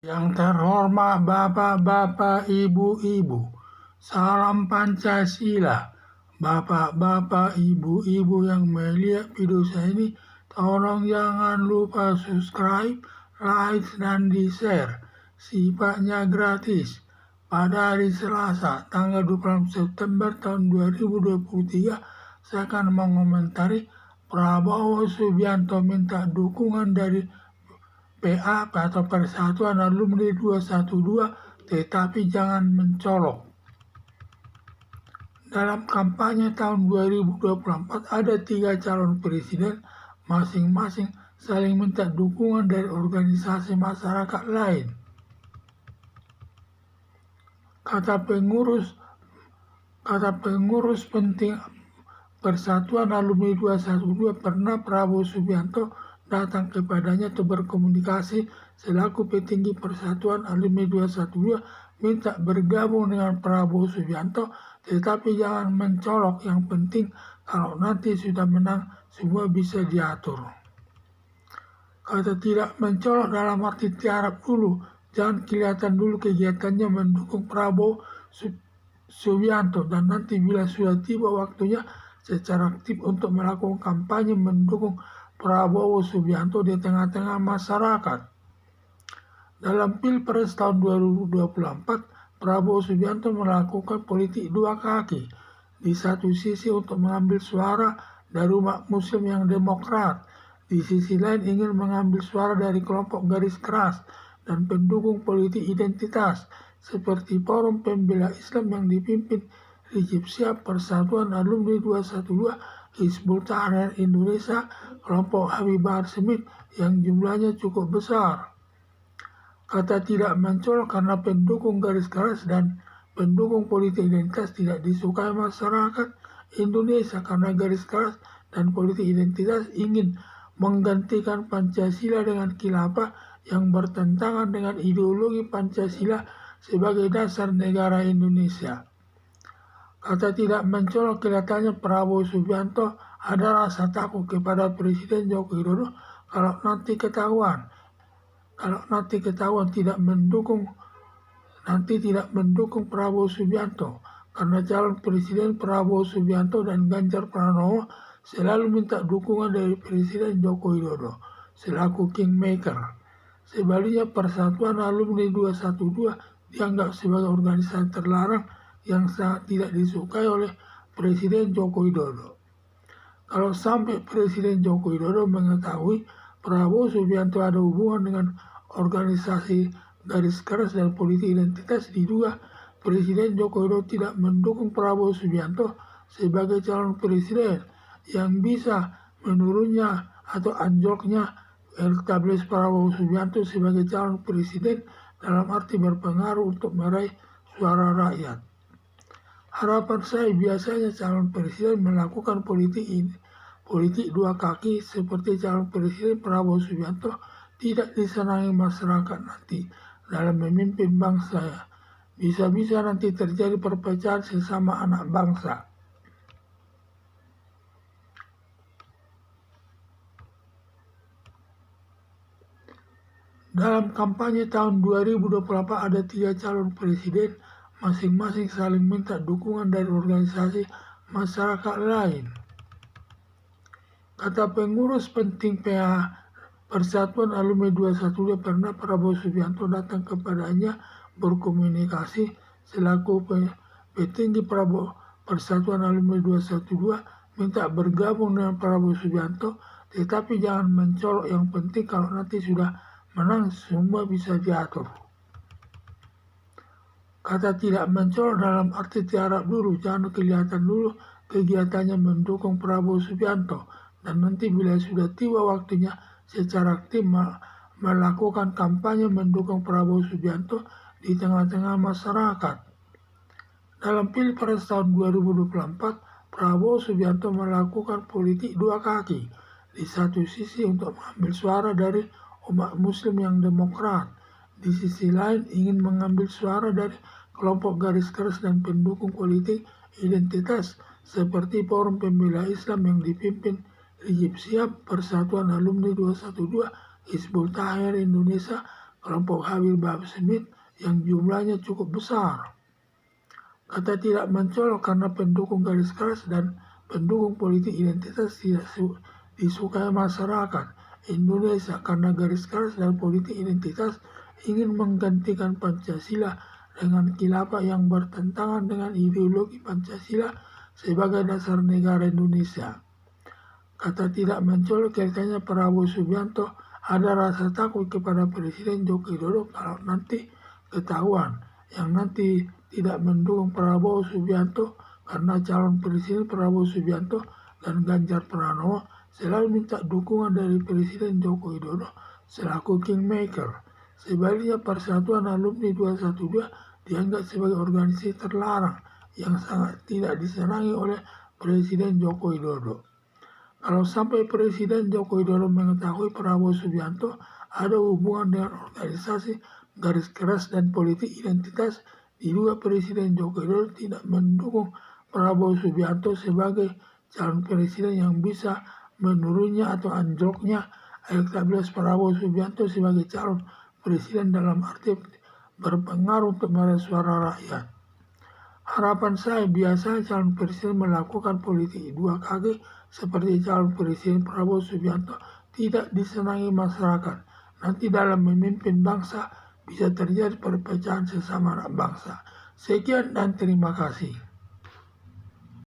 Yang terhormat Bapak-Bapak, Ibu-Ibu, salam Pancasila. Bapak-bapak, Ibu-Ibu yang melihat video saya ini, tolong jangan lupa subscribe, like, dan di-share. Sifatnya gratis. Pada hari Selasa, tanggal 26 September tahun 2023, saya akan mengomentari Prabowo Subianto minta dukungan dari PA atau Persatuan Alumni 212, tetapi jangan mencolok. Dalam kampanye tahun 2024 ada 3 calon presiden, masing-masing saling minta dukungan dari organisasi masyarakat lain. Kata pengurus penting Persatuan Alumni 212, pernah Prabowo Subianto datang kepadanya atau berkomunikasi selaku petinggi Persatuan Alumni 212 minta bergabung dengan Prabowo Subianto, tetapi jangan mencolok, yang penting kalau nanti sudah menang semua bisa diatur. Kata tidak mencolok dalam arti tiarap dulu, jangan kelihatan dulu kegiatannya mendukung Prabowo Subianto, dan nanti bila sudah tiba waktunya secara aktif untuk melakukan kampanye mendukung Prabowo Subianto di tengah-tengah masyarakat. Dalam Pilpres tahun 2024, Prabowo Subianto melakukan politik dua kaki. Di satu sisi untuk mengambil suara dari umat Muslim yang demokrat, di sisi lain ingin mengambil suara dari kelompok garis keras dan pendukung politik identitas seperti Forum Pembela Islam yang dipimpin Rizik Syihab, Persatuan Alumni 212, Hizbut Tahrir Indonesia, kelompok Habib Bahar Smith yang jumlahnya cukup besar. Kata tidak mencolok karena pendukung garis keras dan pendukung politik identitas tidak disukai masyarakat Indonesia, karena garis keras dan politik identitas ingin menggantikan Pancasila dengan khilafah yang bertentangan dengan ideologi Pancasila sebagai dasar negara Indonesia. Kata tidak mencolok, kelihatannya Prabowo Subianto ada rasa takut kepada Presiden Joko Widodo kalau nanti ketahuan tidak mendukung Prabowo Subianto, karena calon Presiden Prabowo Subianto dan Ganjar Pranowo selalu minta dukungan dari Presiden Joko Widodo selaku kingmaker. Sebaliknya Persatuan Alumni 212 dianggap sebagai organisasi terlarang yang sangat tidak disukai oleh Presiden Joko Widodo. Kalau sampai Presiden Joko Widodo mengetahui Prabowo Subianto ada hubungan dengan organisasi garis keras dan politik identitas, diduga Presiden Joko Widodo tidak mendukung Prabowo Subianto sebagai calon presiden, yang bisa menurunnya atau anjloknya elektabilitas Prabowo Subianto sebagai calon presiden dalam arti berpengaruh untuk meraih suara rakyat. Harapan saya biasanya calon presiden melakukan politik dua kaki seperti calon presiden Prabowo Subianto tidak disenangi masyarakat nanti dalam memimpin bangsa. Bisa-bisa nanti terjadi perpecahan sesama anak bangsa. Dalam kampanye tahun 2024 ada 3 calon presiden, masing-masing saling minta dukungan dari organisasi masyarakat lain. Kata pengurus penting PA Persatuan Alumni 212, pernah Prabowo Subianto datang kepadanya berkomunikasi selaku petinggi Persatuan Alumni 212 minta bergabung dengan Prabowo Subianto, tetapi jangan mencolok, yang penting kalau nanti sudah menang semua bisa diatur. Kata tidak mencolok dalam arti tiarap dulu, jangan kelihatan dulu kegiatannya mendukung Prabowo Subianto, dan nanti bila sudah tiba waktunya secara aktif melakukan kampanye mendukung Prabowo Subianto di tengah-tengah masyarakat. Dalam Pilpres tahun 2024, Prabowo Subianto melakukan politik dua kaki. Di satu sisi untuk mengambil suara dari umat Muslim yang demokrat, di sisi lain ingin mengambil suara dari kelompok garis keras dan pendukung politik identitas seperti Forum Pembela Islam yang dipimpin Rizik Syihab, Persatuan Alumni 212, Hizbut Tahrir Indonesia, kelompok Habib Smith yang jumlahnya cukup besar. Kata tidak mencolok karena pendukung garis keras dan pendukung politik identitas tidak disukai masyarakat Indonesia karena garis keras dan politik identitas ingin menggantikan Pancasila dengan khilafah yang bertentangan dengan ideologi Pancasila sebagai dasar negara Indonesia. Kata tidak mencolok kaitannya Prabowo Subianto ada rasa takut kepada Presiden Joko Widodo kalau nanti ketahuan yang nanti tidak mendukung Prabowo Subianto karena calon Presiden Prabowo Subianto dan Ganjar Pranowo selalu minta dukungan dari Presiden Joko Widodo selaku kingmaker. Sebaliknya Persatuan Alumni 212 dianggap sebagai organisasi terlarang yang sangat tidak disenangi oleh Presiden Joko Widodo. Kalau sampai Presiden Joko Widodo mengetahui Prabowo Subianto ada hubungan dengan organisasi garis keras dan politik identitas, diduga Presiden Joko Widodo tidak mendukung Prabowo Subianto sebagai calon presiden yang bisa menurunnya atau anjloknya elektabilitas Prabowo Subianto sebagai calon presiden dalam arti berpengaruh untuk meraih suara rakyat. Harapan saya biasanya calon presiden melakukan politik dua kaki seperti calon presiden Prabowo Subianto tidak disenangi masyarakat. Nanti dalam memimpin bangsa bisa terjadi perpecahan sesama anak bangsa. Sekian dan terima kasih.